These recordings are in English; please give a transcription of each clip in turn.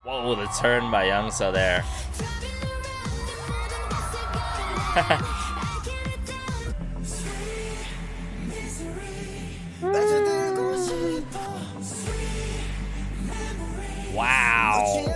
Whoa, the turn by Youngsa there. Wow.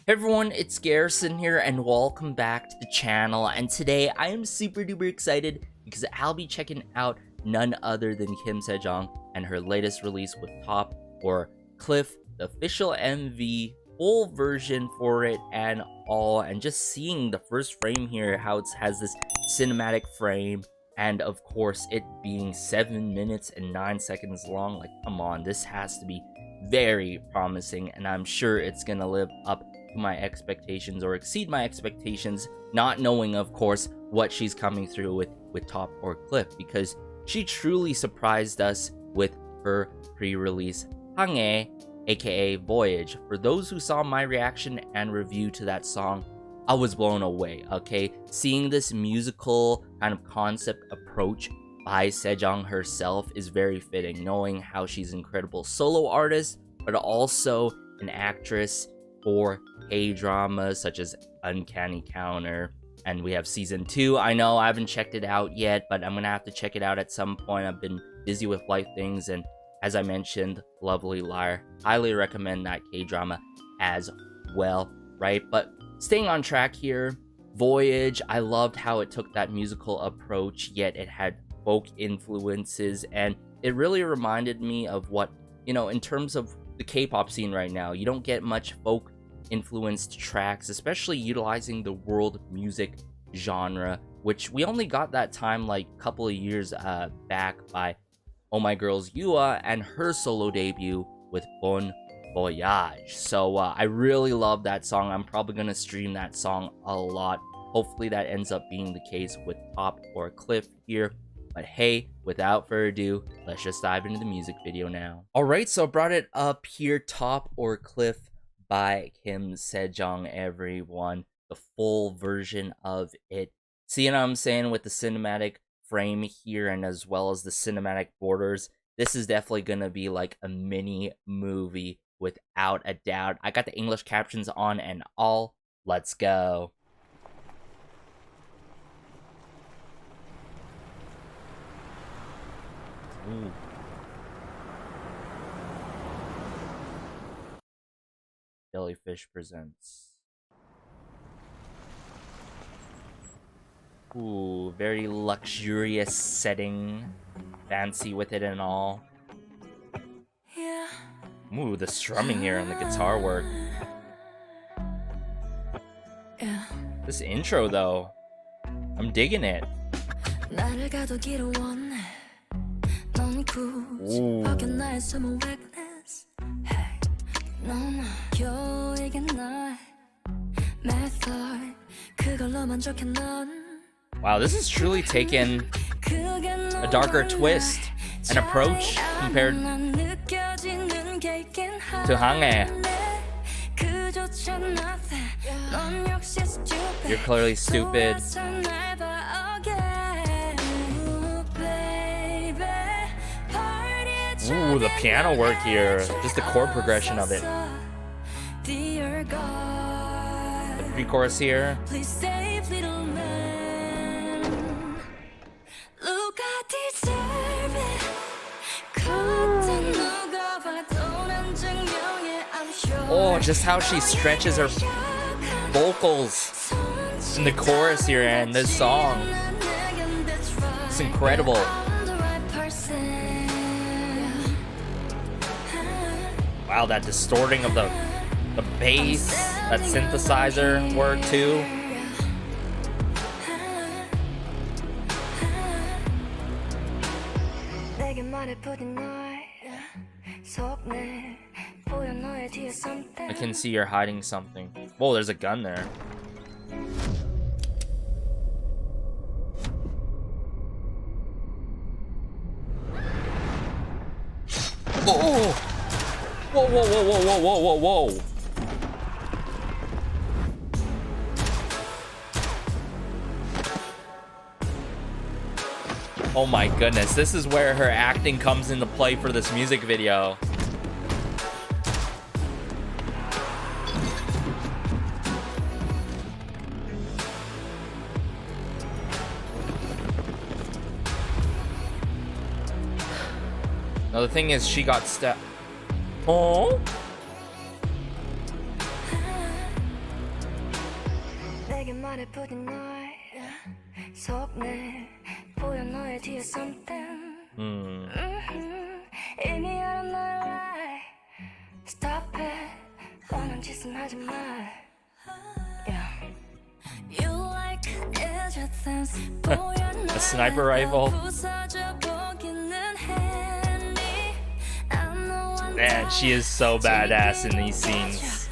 Hey everyone, it's Garrison here and welcome back to the channel, and today I am super duper excited because I'll be checking out none other than Kim Sejeong and her latest release with Top or Cliff, the official MV, full version for it and all, and just seeing the first frame here, how it has this cinematic frame, and of course it being 7 minutes and 9 seconds long. Like, come on, this has to be very promising, and I'm sure it's gonna live up to my expectations or exceed my expectations, not knowing of course what she's coming through with Top or Cliff, because she truly surprised us with her pre-release Hangé, aka Voyage. For those who saw my reaction and review to that song, I was blown away. Okay, seeing this musical kind of concept approach by Sejeong herself is very fitting, knowing how she's an incredible solo artist but also an actress for K-dramas such as Uncanny Counter, and we have season 2. I know I haven't checked it out yet, but I'm gonna have to check it out at some point. I've been busy with life things, and as I mentioned, Lovely Liar, highly recommend that K-drama as well, right? But staying on track here, Voyage, I loved how it took that musical approach, yet it had folk influences, and it really reminded me of what, you know, in terms of the K-pop scene right now, you don't get much folk influenced tracks, especially utilizing the world music genre, which we only got that time like a couple of years back by Oh My Girl's Yua and her solo debut with Bon Voyage. So I really love that song. I'm probably gonna stream that song a lot. Hopefully that ends up being the case with Top or Cliff here. But hey, without further ado, let's just dive into the music video now. Alright, so I brought it up here, Top or Cliff by Kim Sejeong, everyone. The full version of it. See what I'm saying with the cinematic frame here, and as well as the cinematic borders. This is definitely gonna be like a mini movie without a doubt. I got the English captions on and all. Let's go. Ooh. Jellyfish presents. Ooh, very luxurious setting. Fancy with it and all. Ooh, the strumming here and the guitar work. This intro though, I'm digging it. Ooh. Wow, this is truly taken a darker twist and approach compared to Hangé. You're clearly stupid. Ooh, the piano work here. Just the chord progression of it. The pre-chorus here. Oh, just how she stretches her vocals in the chorus here and this song. It's incredible. Wow, that distorting of the bass, that synthesizer work too. I can see you're hiding something. Whoa, there's a gun there. Oh! Whoa, whoa, whoa, whoa, whoa, whoa, whoa, whoa. Oh my goodness, this is where her acting comes into play for this music video. Now the thing is, she got stabbed. Oh? Stop it. A sniper rifle. Man, she is so badass in these scenes.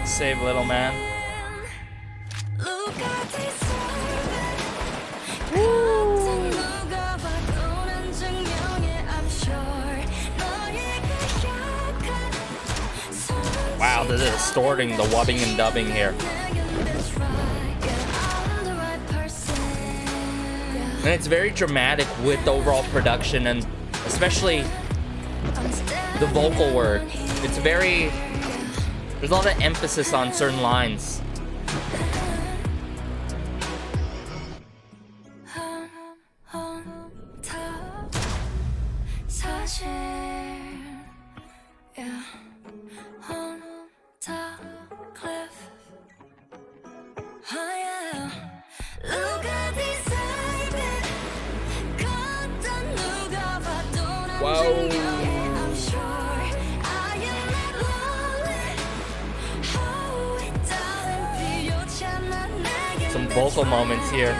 Save little man. Wow, this is distorting the wubbing and dubbing here. And it's very dramatic with the overall production and especially the vocal work. It's very... There's a lot of emphasis on certain lines. Some vocal moments here.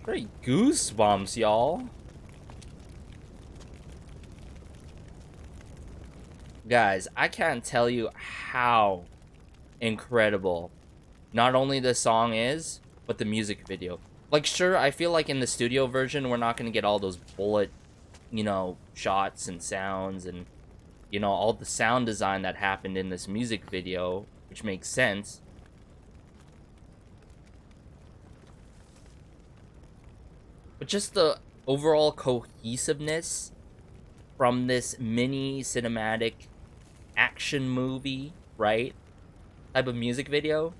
Great goosebumps, y'all. Guys, I can't tell you how incredible not only the song is, but the music video. Like, sure, I feel like in the studio version, we're not going to get all those bullet, you know, shots and sounds and, you know, all the sound design that happened in this music video, which makes sense. But just the overall cohesiveness from this mini cinematic action movie, right, type of music video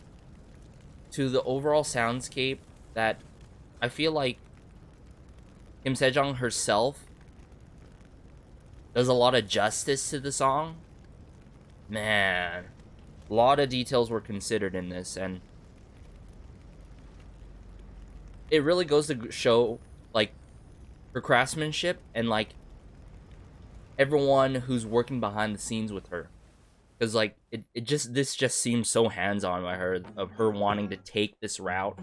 to the overall soundscape that I feel like Sejeong herself does a lot of justice to the song. Man, a lot of details were considered in this, and it really goes to show like her craftsmanship and like everyone who's working behind the scenes with her, because like this just seems so hands-on by her, of her wanting to take this route.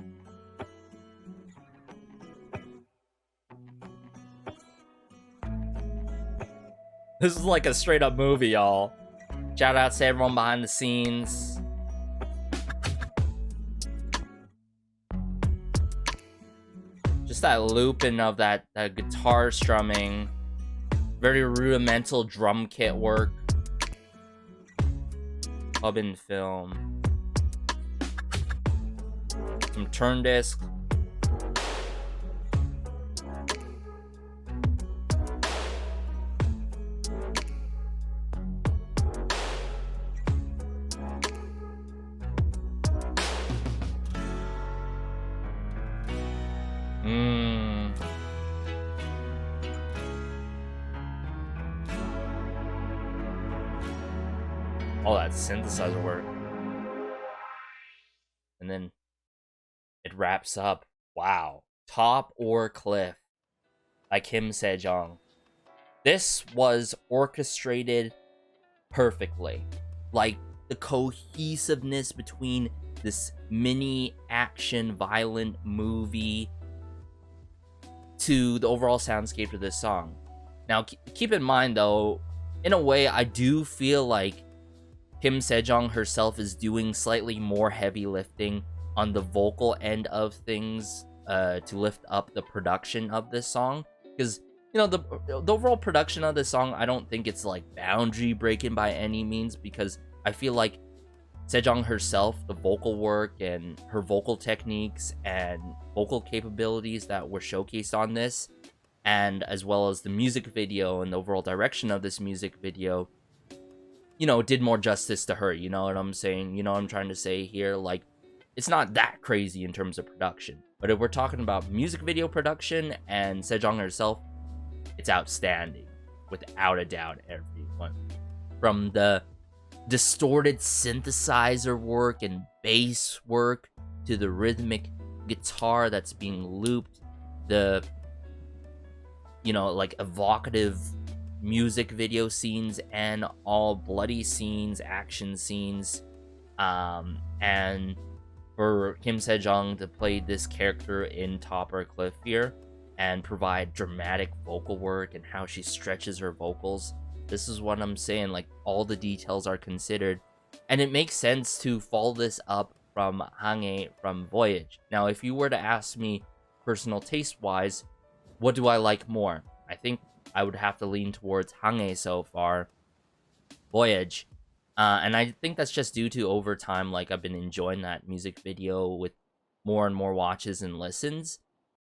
This is like a straight up movie, y'all. Shout out to everyone behind the scenes. Just that looping of that guitar strumming. Very rudimental drum kit work. Hub and film. Some turn disc. All that synthesizer work. and then it wraps up. Wow. Top or Cliff by Kim Sejeong. This was orchestrated perfectly. Like, the cohesiveness between this mini action violent movie to the overall soundscape of this song. Now, keep in mind though, in a way, I do feel like Kim Sejeong herself is doing slightly more heavy lifting on the vocal end of things to lift up the production of this song. Because, you know, the overall production of this song, I don't think it's like boundary breaking by any means, because I feel like Sejeong herself, the vocal work and her vocal techniques and vocal capabilities that were showcased on this, and as well as the music video and the overall direction of this music video, you know, did more justice to her. You know what I'm saying? You know what I'm trying to say here? Like, it's not that crazy in terms of production. But if we're talking about music video production and Sejeong herself, it's outstanding. Without a doubt, everyone. From the distorted synthesizer work and bass work to the rhythmic guitar that's being looped, the, you know, like evocative music video scenes and all bloody scenes, action scenes, and for Kim Sejeong to play this character in Top or Cliff here and provide dramatic vocal work and how she stretches her vocals. This is what I'm saying, like, all the details are considered, and it makes sense to follow this up from Hanghae from Voyage. Now, if you were to ask me personal taste wise, what do I like more? I think I would have to lean towards Hanghae so far. Voyage. And I think that's just due to over time, like, I've been enjoying that music video with more and more watches and listens.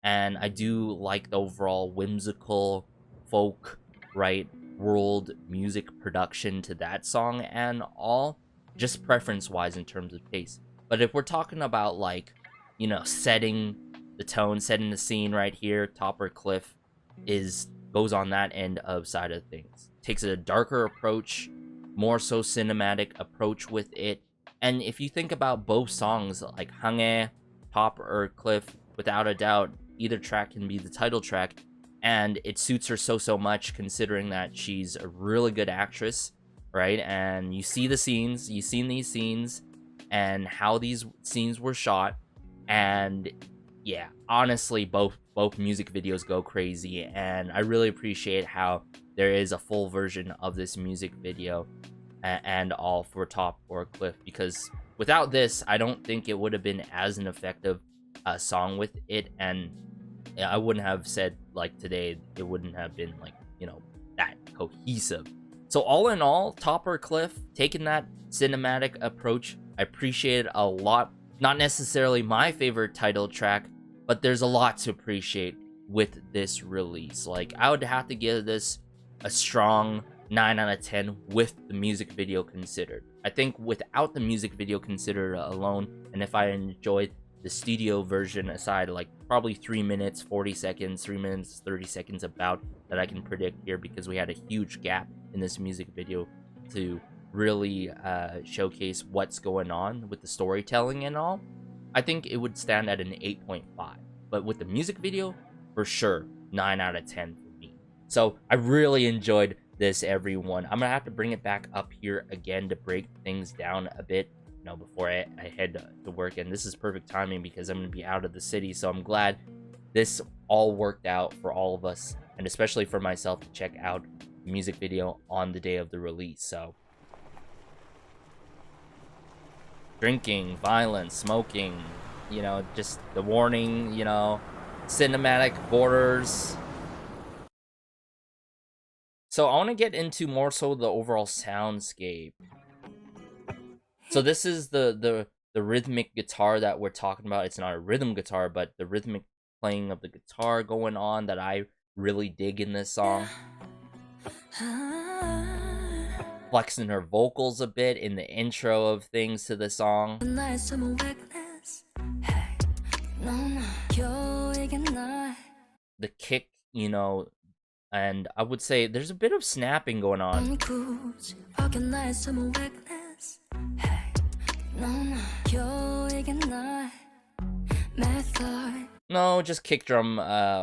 And I do like the overall whimsical folk, right, world music production to that song and all, just preference-wise in terms of taste. But if we're talking about, like, you know, setting the tone, setting the scene right here, Top or Cliff goes on that end of side of things. Takes a darker approach, more so cinematic approach with it. And if you think about both songs, like Hanghae, Top or Cliff, without a doubt, either track can be the title track, and it suits her so much, considering that she's a really good actress, right? And you see the scenes, you've seen these scenes and how these scenes were shot, and yeah, honestly, both music videos go crazy, and I really appreciate how there is a full version of this music video and all for Top or Cliff, because without this, I don't think it would have been as an effective song with it, and I wouldn't have said, like, today, it wouldn't have been, like, you know, that cohesive. So all in all, Top or Cliff, taking that cinematic approach, I appreciate it a lot. Not necessarily my favorite title track, but there's a lot to appreciate with this release. Like, I would have to give this a strong 9 out of 10 with the music video considered. I think without the music video considered alone, and if I enjoyed the studio version aside, like probably 3 minutes 40 seconds, 3 minutes 30 seconds about that I can predict here, because we had a huge gap in this music video to really showcase what's going on with the storytelling and all. I think it would stand at an 8.5, but with the music video, for sure 9 out of 10 for me. So I really enjoyed this, everyone. I'm gonna have to bring it back up here again to break things down a bit, you know, before I head to work, and this is perfect timing because I'm gonna be out of the city. So I'm glad this all worked out for all of us, and especially for myself, to check out the music video on the day of the release. So drinking, violence, smoking, you know, just the warning, you know, cinematic borders. So I want to get into more so the overall soundscape. So this is the rhythmic guitar that we're talking about. It's not a rhythm guitar, but the rhythmic playing of the guitar going on that I really dig in this song. Flexing her vocals a bit in the intro of things to the song. The kick, you know, and I would say there's a bit of snapping going on. No, just kick drum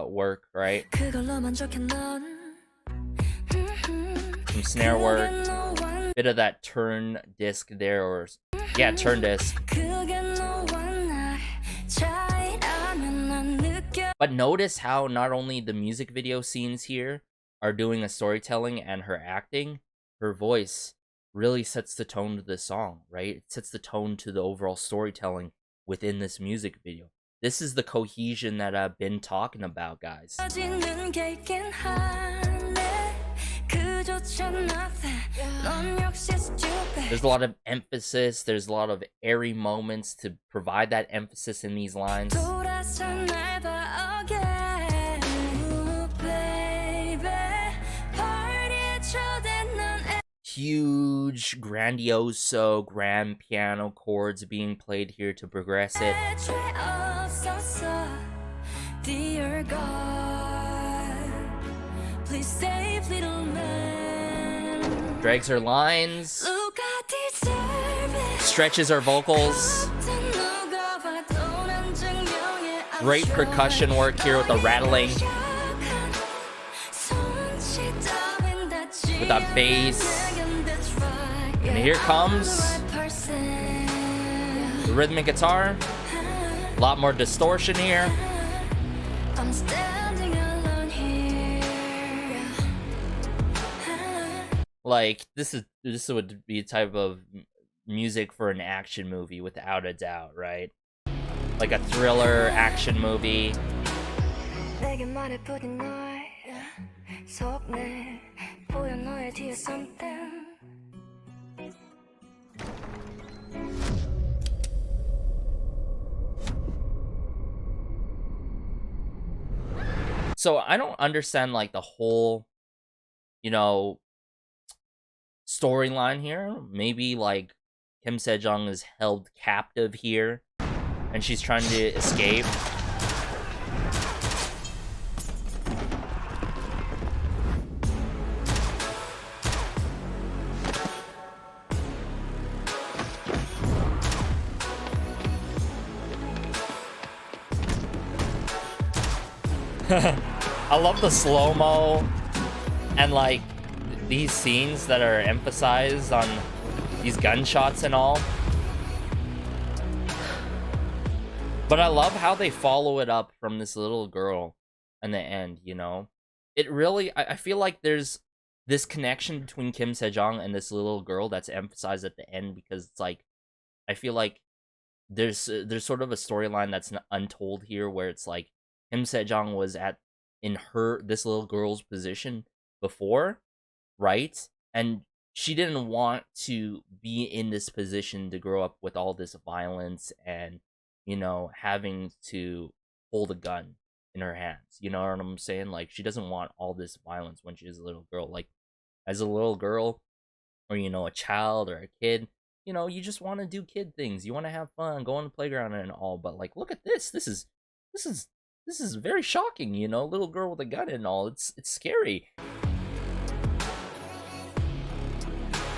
work, right? Some snare work. Bit of that turn disc there, or yeah, turn disc. But notice how not only the music video scenes here are doing a storytelling and her acting, her voice really sets the tone to the song, right? It sets the tone to the overall storytelling within this music video. This is the cohesion that I've been talking about, guys. There's a lot of emphasis, there's a lot of airy moments to provide that emphasis in these lines. Huge, grandioso, grand piano chords being played here to progress it. Dear God, please save little man. Drags her lines, stretches her vocals. Great percussion work here with the rattling, with that bass. And here comes the rhythmic guitar. A lot more distortion here. I'm standing alone here. Like, this would be a type of music for an action movie without a doubt, right? Like a thriller action movie. So I don't understand like the whole, you know, storyline here. Maybe like Kim Sejeong is held captive here and she's trying to escape. I love the slow-mo and like these scenes that are emphasized on these gunshots and all. But I love how they follow it up from this little girl in the end, you know? It really, I feel like there's this connection between Kim Sejeong and this little girl that's emphasized at the end, because it's like, I feel like there's sort of a storyline that's untold here where it's like Kim Sejeong was in this little girl's position before, right? And she didn't want to be in this position to grow up with all this violence and, you know, having to hold a gun in her hands. You know what I'm saying? Like, she doesn't want all this violence when she's a little girl. Like, as a little girl, or, you know, a child or a kid, you know, you just want to do kid things. You want to have fun, go on the playground and all. But like, look at this. This is very shocking, you know, little girl with a gun and all. It's scary.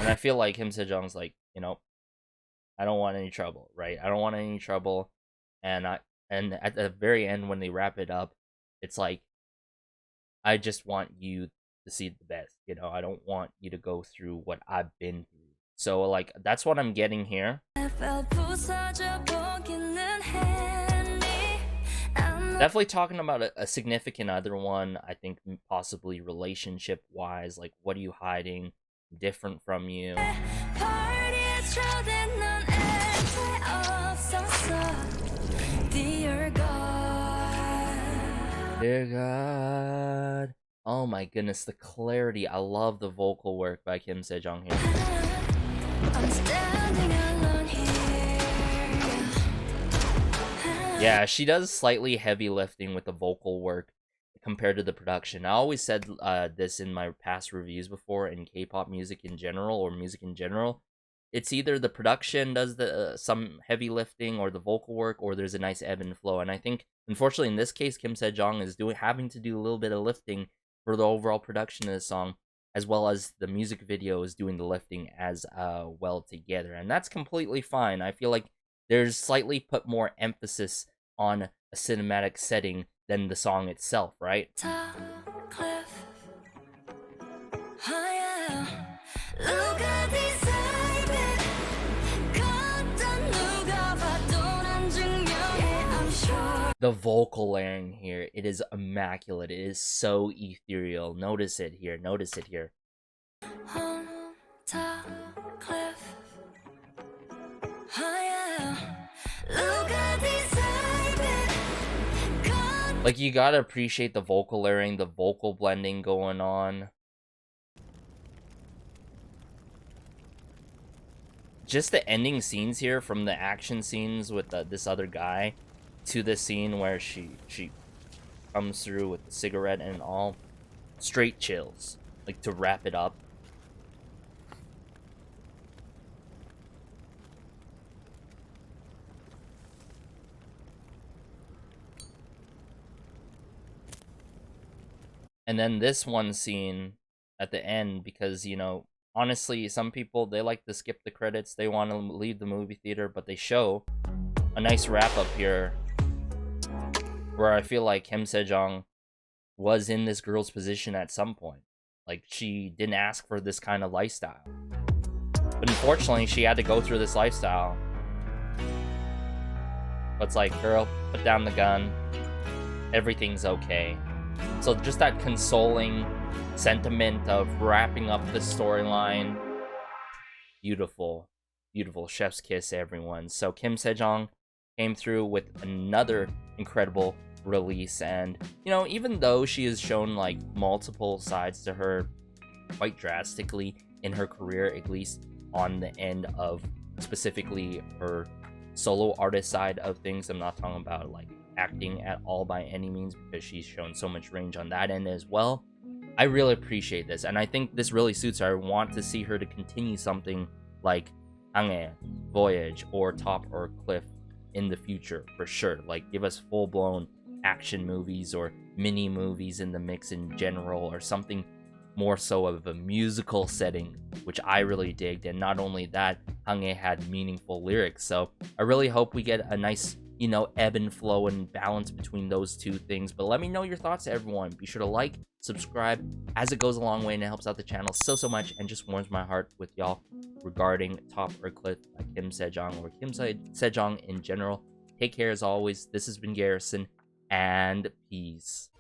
And I feel like Kim Sejeong's like, you know, I don't want any trouble, right? I don't want any trouble. And at the very end, when they wrap it up, it's like, I just want you to see the best, you know? I don't want you to go through what I've been through. So like, that's what I'm getting here. Definitely talking about a significant other one. I think possibly relationship wise, like, what are you hiding different from you? Dear God. Oh my goodness, the clarity. I love the vocal work by Kim Sejeong here. I'm standing alone here. Yeah, she does slightly heavy lifting with the vocal work compared to the production. I always said this in my past reviews before, in K-pop music in general, or music in general. It's either the production does some heavy lifting, or the vocal work, or there's a nice ebb and flow. And I think, unfortunately, in this case, Kim Sejeong is having to do a little bit of lifting for the overall production of the song, as well as the music video is doing the lifting as well together. And that's completely fine. I feel like there's slightly put more emphasis on a cinematic setting than the song itself, right? top cliff. 누가 decided? 걷다 누가 봐도 난 증명해, I'm sure. The vocal layering here, it is immaculate. It is so ethereal. Notice it here. Notice it here. On top cliff. 누가 decided? Like, you gotta appreciate the vocal layering, the vocal blending going on. Just the ending scenes here, from the action scenes with this other guy to the scene where she comes through with the cigarette and all, straight chills. Like, to wrap it up. And then this one scene at the end, because, you know, honestly, some people, they like to skip the credits. They want to leave the movie theater, but they show a nice wrap-up here where I feel like Kim Sejeong was in this girl's position at some point. Like, she didn't ask for this kind of lifestyle. But unfortunately, she had to go through this lifestyle. But it's like, girl, put down the gun. Everything's okay. So just that consoling sentiment of wrapping up the storyline. Beautiful. Beautiful. Chef's kiss, everyone. So Kim Sejeong came through with another incredible release. And, you know, even though she has shown, like, multiple sides to her quite drastically in her career, at least on the end of specifically her solo artist side of things. I'm not talking about, like, acting at all by any means, because she's shown so much range on that end as well. I really appreciate this, and I think this really suits her. I want to see her to continue something like Hangé, Voyage, or Top or Cliff in the future, for sure. Like, give us full-blown action movies or mini movies in the mix in general, or something more so of a musical setting, which I really digged. And not only that, Hangé had meaningful lyrics, so I really hope we get a nice, you know, ebb and flow and balance between those two things. But let me know your thoughts, everyone. Be sure to like, subscribe, as it goes a long way and it helps out the channel so much, and just warms my heart with y'all regarding Top or Cliff by Kim Sejeong, or Kim Sejeong in general. Take care as always. This has been Garrison, and peace.